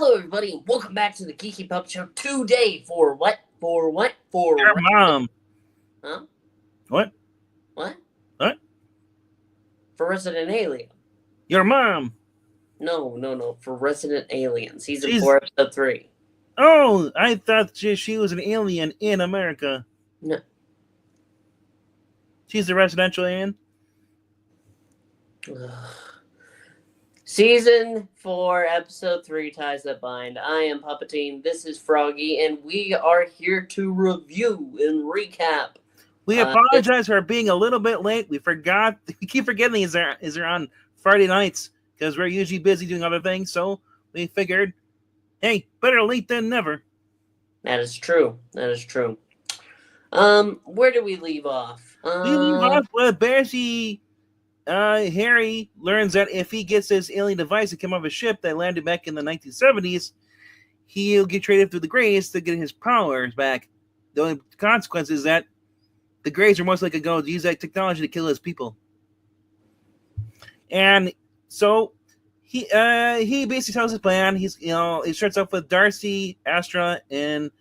Hello, everybody, and welcome back to the Geeky Pup Show today. For what? For Your what? mom. Huh? What? What? What? For Resident Alien. Your mom. No. For Resident Alien, Season She's- 4, Episode 3. Oh, I thought she was an alien in America. No. She's a residential alien? Season 4, Episode 3, Ties That Bind. I am Puppetine, this is Froggy, and we are here to review and recap. We apologize for being a little bit late. We forgot. We keep forgetting is there on Friday nights because we're usually busy doing other things. So we figured, hey, better late than never. That is true. Where do we leave off? We leave off with basically Harry learns that if he gets this alien device that came off a ship that landed back in the 1970s, he'll get traded through the Greys to get his powers back. The only consequence is that the Greys are most likely going to use that technology to kill his people. And so he basically tells his plan. He starts off with Darcy, Astra, and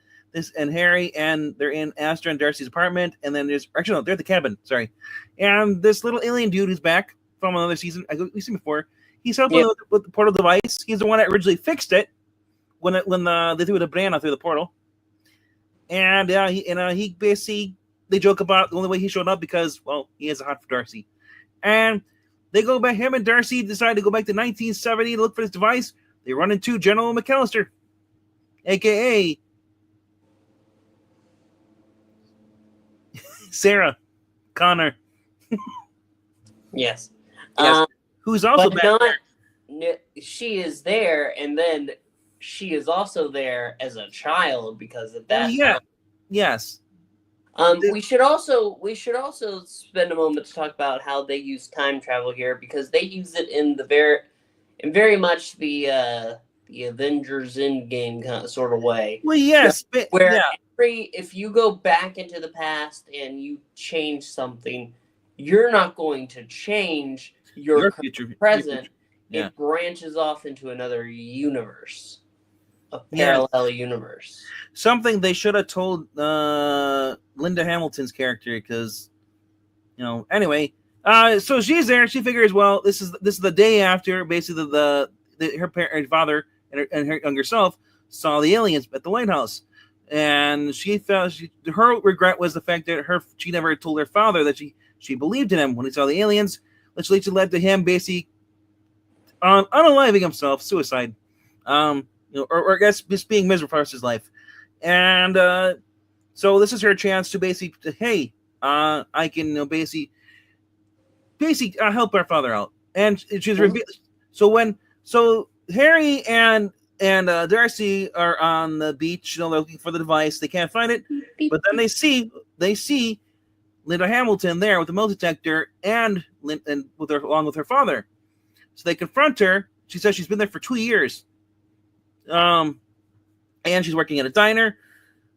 Harry, and they're in Astra and Darcy's apartment. And then they're at the cabin. Sorry, and this little alien dude who's back from another season. We've seen before. He's helping with the portal device. He's the one that originally fixed it when they threw the Brennan through the portal. And he basically. They joke about the only way he showed up because, well, he has a heart for Darcy. And they go back, him and Darcy decide to go back to 1970 to look for this device. They run into General McAllister, a.k.a. Sarah Connor. Yes. Who's also back there. She is there, and then she is also there as a child because of that. Yes. We should also spend a moment to talk about how they use time travel here because they use it in very much the Avengers Endgame kind of sort of way. Well, yes, if you go back into the past and you change something, you're not going to change your future, present. Yeah. It branches off into another universe. A parallel universe. Something they should have told Linda Hamilton's character because, anyway. So she's there. She figures, well, this is the day after basically her father and her younger self saw the aliens at the lighthouse, and she felt her regret was the fact that she never told her father that she believed in him when he saw the aliens, which led to him basically unaliving himself, suicide. Or I guess just being miserable for the rest of his life. And so this is her chance to basically, hey, I can basically help our father out. And she's so Harry and Darcy are on the beach, they're looking for the device. They can't find it, but then they see Linda Hamilton there with the metal detector and along with her father. So they confront her. She says she's been there for 2 years. And she's working at a diner.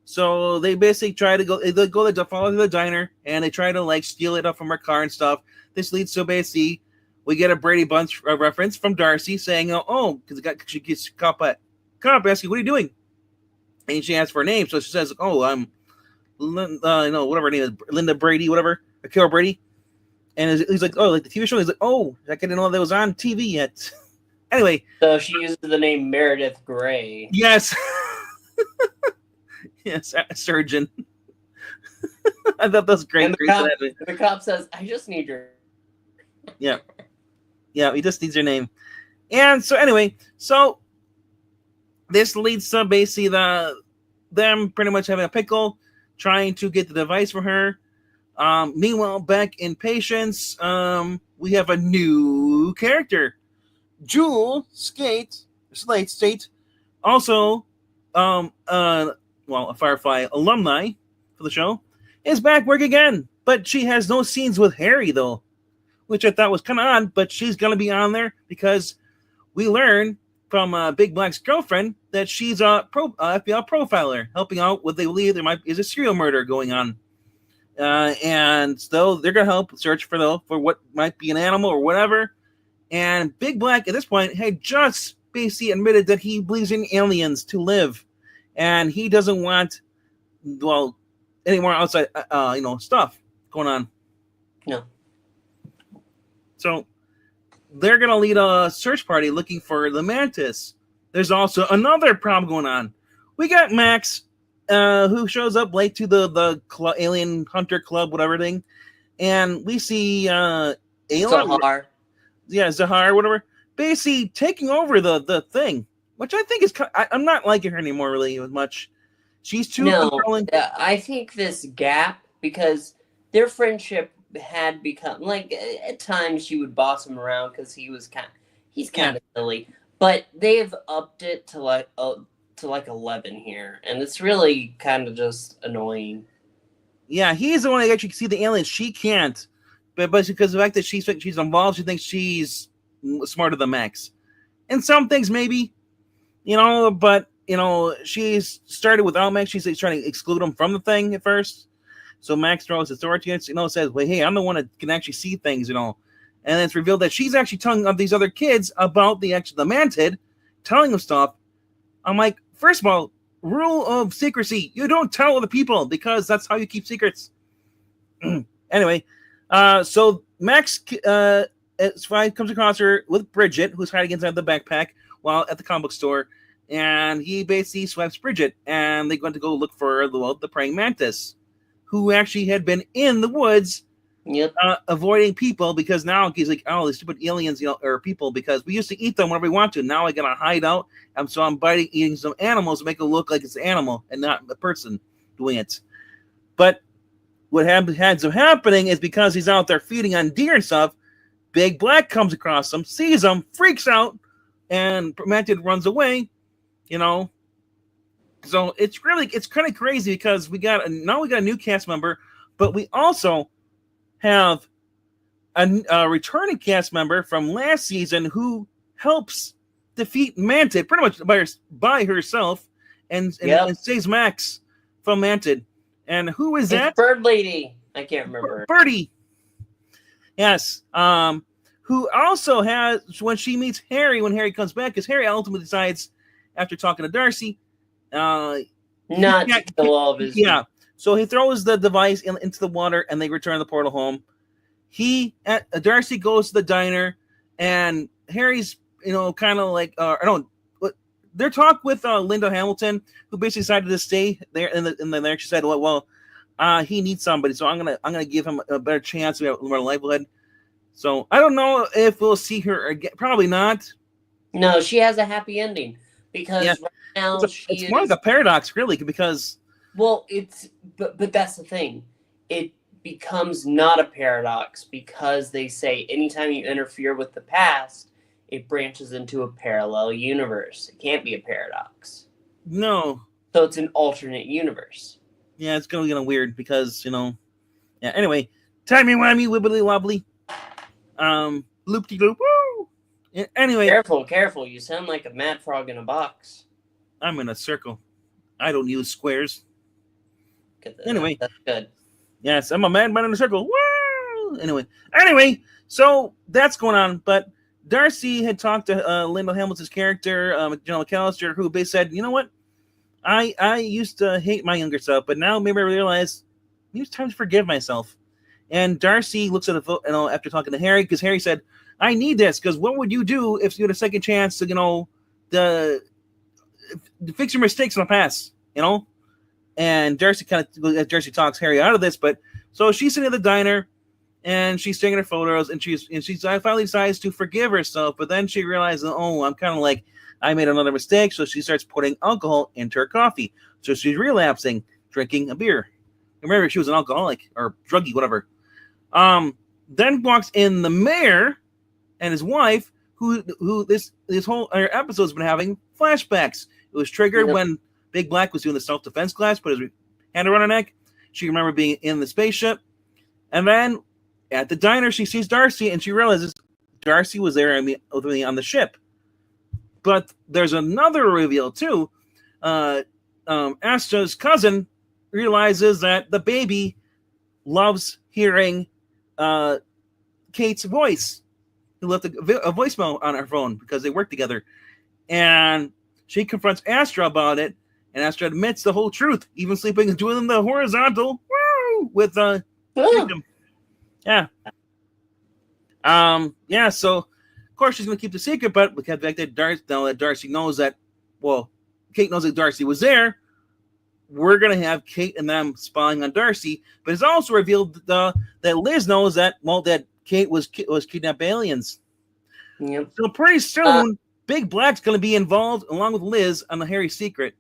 So they basically try to follow to the diner, and they try to steal it up from her car and stuff. This leads to basically we get a Brady Bunch reference from Darcy saying, because she gets cop asking, what are you doing? And she asks for her name. So she says, I'm whatever her name is, Linda Brady, whatever, or Carol Brady. And he's like, like the TV show. He's like, I didn't know that was on TV yet. Anyway. So she uses the name Meredith Grey. Yes. Yes, a surgeon. I thought that was great. And the cop says, I just need your... Yeah, he just needs your name. And so anyway, this leads to basically them pretty much having a pickle, trying to get the device for her. Meanwhile, back in Patience, we have a new character. Jewel Staite, also a Firefly alumni for the show, is back working again, but she has no scenes with Harry though, which I thought was kind of odd, but she's going to be on there because we learn from Big Black's girlfriend that she's a FBI profiler helping out with they believe there is a serial murder going on. And so they're going to help search for what might be an animal or whatever. And Big Black at this point had just basically admitted that he believes in aliens to live, and he doesn't want, well, any more outside, stuff going on. No. So they're gonna lead a search party looking for the mantis. There's also another problem going on. We got Max, who shows up late to the alien hunter club, whatever thing, and we see Ayla, Zahar, whatever, basically taking over the thing, which I think is I'm not liking her anymore really much. She's too controlling. I think this gap, because their friendship had become like at times she would boss him around because he's kind of silly, but they've upped it to like 11 here, and it's really kind of just annoying. Yeah, he's the one that actually can see the aliens. She can't, but because of the fact that she's involved, she thinks she's smarter than Max. And some things maybe, but she's started without Max. She's trying to exclude him from the thing at first. So Max throws his authority against, says, well, hey, I'm the one that can actually see things, and it's revealed that she's actually telling of these other kids about the mantid, telling them stuff. I'm like, first of all, rule of secrecy. You don't tell other people because that's how you keep secrets. Anyway, so Max comes across her with Bridget, who's hiding inside the backpack while at the comic book store, and he basically swipes Bridget, and they're going to go look for the praying mantis, who actually had been in the woods, avoiding people, because now he's like, oh, these stupid aliens, or people, because we used to eat them whenever we want to. Now I gotta hide out, and so I'm eating some animals to make it look like it's an animal and not a person doing it. But what ends up happening is because he's out there feeding on deer and stuff, Big Black comes across him, sees him, freaks out, and Mantid runs away, So it's kind of crazy because we got a new cast member, but we also have a returning cast member from last season who helps defeat Mantid pretty much by herself and saves Max from Mantid. And who is that? Bird Lady. I can't remember. Birdie. Yes. Who also has, when she meets Harry, when Harry comes back, because Harry ultimately decides, after talking to Darcy, not to kill all of his. Yeah. So he throws the device into the water, and they return the portal home. Darcy goes to the diner, and Harry's, kind of like, their talk with Linda Hamilton, who basically decided to stay there, and then she said, well, he needs somebody, so I'm gonna give him a better chance of more livelihood. So I don't know if we'll see her again. Probably not. No, she has a happy ending because right now it's more like a paradox, really, because. Well, but that's the thing. It becomes not a paradox because they say anytime you interfere with the past, it branches into a parallel universe. It can't be a paradox. No. So it's an alternate universe. Yeah, it's going to get weird because, Yeah, anyway. Timey-wimey, wibbly-wobbly. Loop-de-loop, woo! Anyway. Careful. You sound like a mad frog in a box. I'm in a circle. I don't use squares. Anyway. That's good. Yes, I'm a madman in a circle. Woo! Anyway, so that's going on. But Darcy had talked to Linda Hamilton's character, General McAllister, who basically said, you know what? I used to hate my younger self, but now maybe I realize it's time to forgive myself. And Darcy looks at after talking to Harry, because Harry said, I need this, because what would you do if you had a second chance to, to fix your mistakes in the past, And Darcy talks Harry out of this, but so she's sitting at the diner and she's taking her photos, and she finally decides to forgive herself, but then she realizes, I'm kind of like, I made another mistake, so she starts putting alcohol into her coffee. So she's relapsing, drinking a beer. Remember, she was an alcoholic or druggie, whatever. Then walks in the mayor and his wife, who this whole episode's been having flashbacks. It was triggered when Big Black was doing the self-defense class, put his hand around her neck. She remembered being in the spaceship. And then at the diner, she sees Darcy, and she realizes Darcy was there on the ship. But there's another reveal, too. Asta's cousin realizes that the baby loves hearing Kate's voice. He left a voicemail on her phone because they work together. And she confronts Astra about it, and Astra admits the whole truth, even sleeping and doing the horizontal with Jacob. Yeah. Yeah, so of course she's gonna keep the secret, but because the fact that Darcy knows that, well, Kate knows that Darcy was there, we're gonna have Kate and them spying on Darcy. But it's also revealed that Liz knows that, well, that Kate was kidnapped by aliens. Yep. So pretty soon, Big Black's gonna be involved along with Liz on the Harry secret.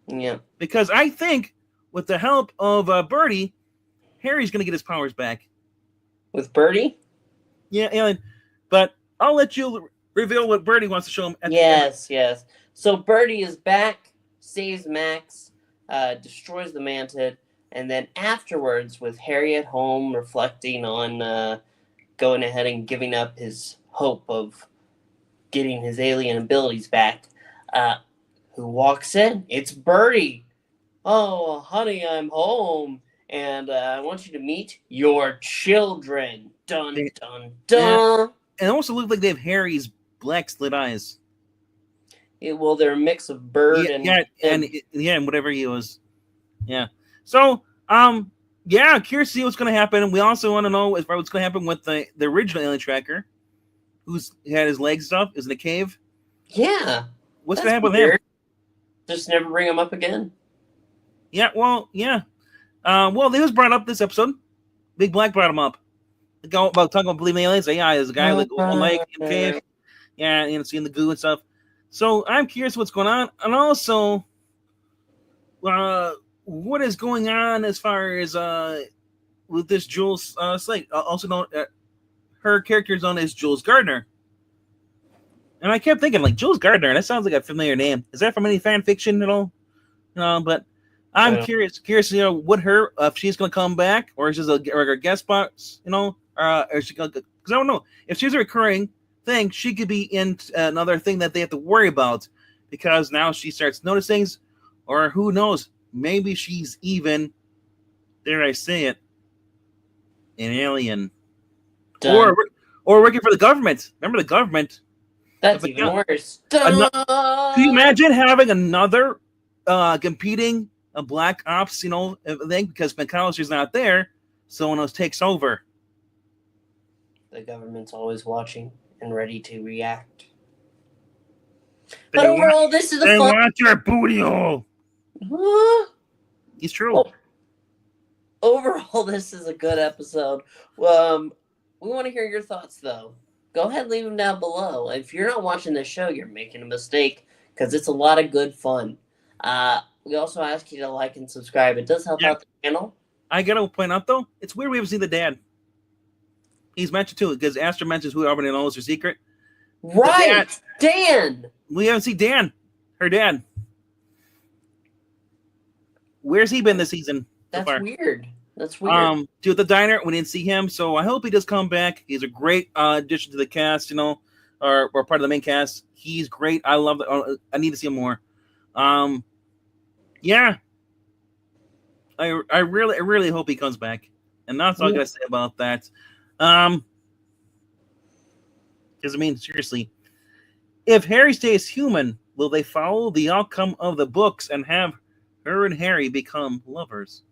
Yeah. Because I think with the help of Birdie, Harry's gonna get his powers back. With Birdie? Yeah, Alien. But I'll let you reveal what Birdie wants to show him. Yes. So Birdie is back, saves Max, destroys the Mantid, and then afterwards, with Harry at home reflecting on going ahead and giving up his hope of getting his alien abilities back, who walks in? It's Birdie. Oh, honey, I'm home, and I want you to meet your children. Dun, dun, dun. Yeah. And it also looks like they have Harry's black slit eyes. Well, they're a mix of bird and whatever he was. Yeah. So, curious to see what's going to happen. We also want to know what's going to happen with the original alien tracker, who's had his legs stuff, is in a cave. Yeah. What's going to happen with him? Just never bring him up again. Yeah. Well, yeah. Well, he was brought up this episode. Big Black brought him up. Talking about believing aliens. Yeah, there's a guy like one leg in the cave. Yeah, seeing the goo and stuff. So I'm curious what's going on, and also, what is going on as far as with this Jules Slate, also known her character is known as Jules Gardner. And I kept thinking, like, Jules Gardner, that sounds like a familiar name. Is that from any fan fiction at all? But I'm curious, what her, if she's going to come back, or is this a regular guest spot, or is she going to, because I don't know. If she's a recurring thing, she could be in another thing that they have to worry about, because now she starts noticing things, or who knows, maybe she's even, dare I say it, an alien. Done. Or working for the government. Remember the government? That's even worse. Can you imagine having another competing black ops, thing, because McAllister's not there, someone else takes over. The government's always watching and ready to react. But overall, this is a fun... They want your booty hole. It's true. Overall, this is a good episode. We want to hear your thoughts, though. Go ahead and leave them down below. If you're not watching this show, you're making a mistake, because it's a lot of good fun. We also ask you to like and subscribe. It does help out the channel. I got to point out, though, it's weird we haven't seen the dad. He's mentioned, too, because Astra mentions who everybody knows her secret. Right! Dan! We haven't seen Dan, her dad. Where's he been this season? That's weird. That's weird. To the diner, we didn't see him, so I hope he does come back. He's a great addition to the cast, or part of the main cast. He's great. I love it. I need to see him more. Yeah. I really hope he comes back. And that's all I gotta say about that. Because seriously, if Harry stays human, will they follow the outcome of the books and have her and Harry become lovers?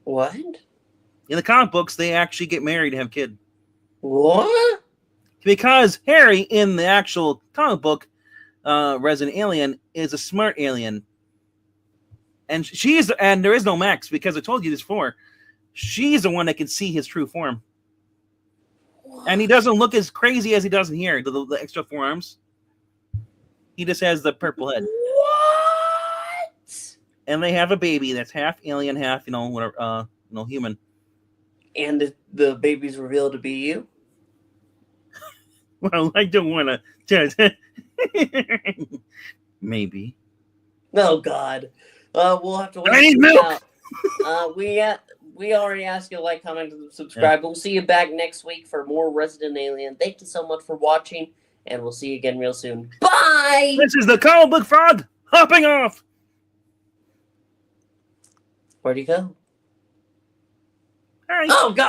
What? In the comic books, they actually get married and have kids. What? Because Harry, in the actual comic book, Resident Alien, is a smart alien. And there is no Max, because I told you this before. She's the one that can see his true form. What? And he doesn't look as crazy as he does in here, the extra forearms. He just has the purple head. What? And they have a baby that's half alien, half, whatever, human. And the baby's revealed to be you? Well, I don't want to. Maybe. Oh, God. We'll have to wait. I need milk! We already asked you to like, comment, and subscribe. We'll see you back next week for more Resident Alien. Thank you so much for watching, and we'll see you again real soon. Bye! This is the comic book frog hopping off! Where'd he go? All right. Oh, God!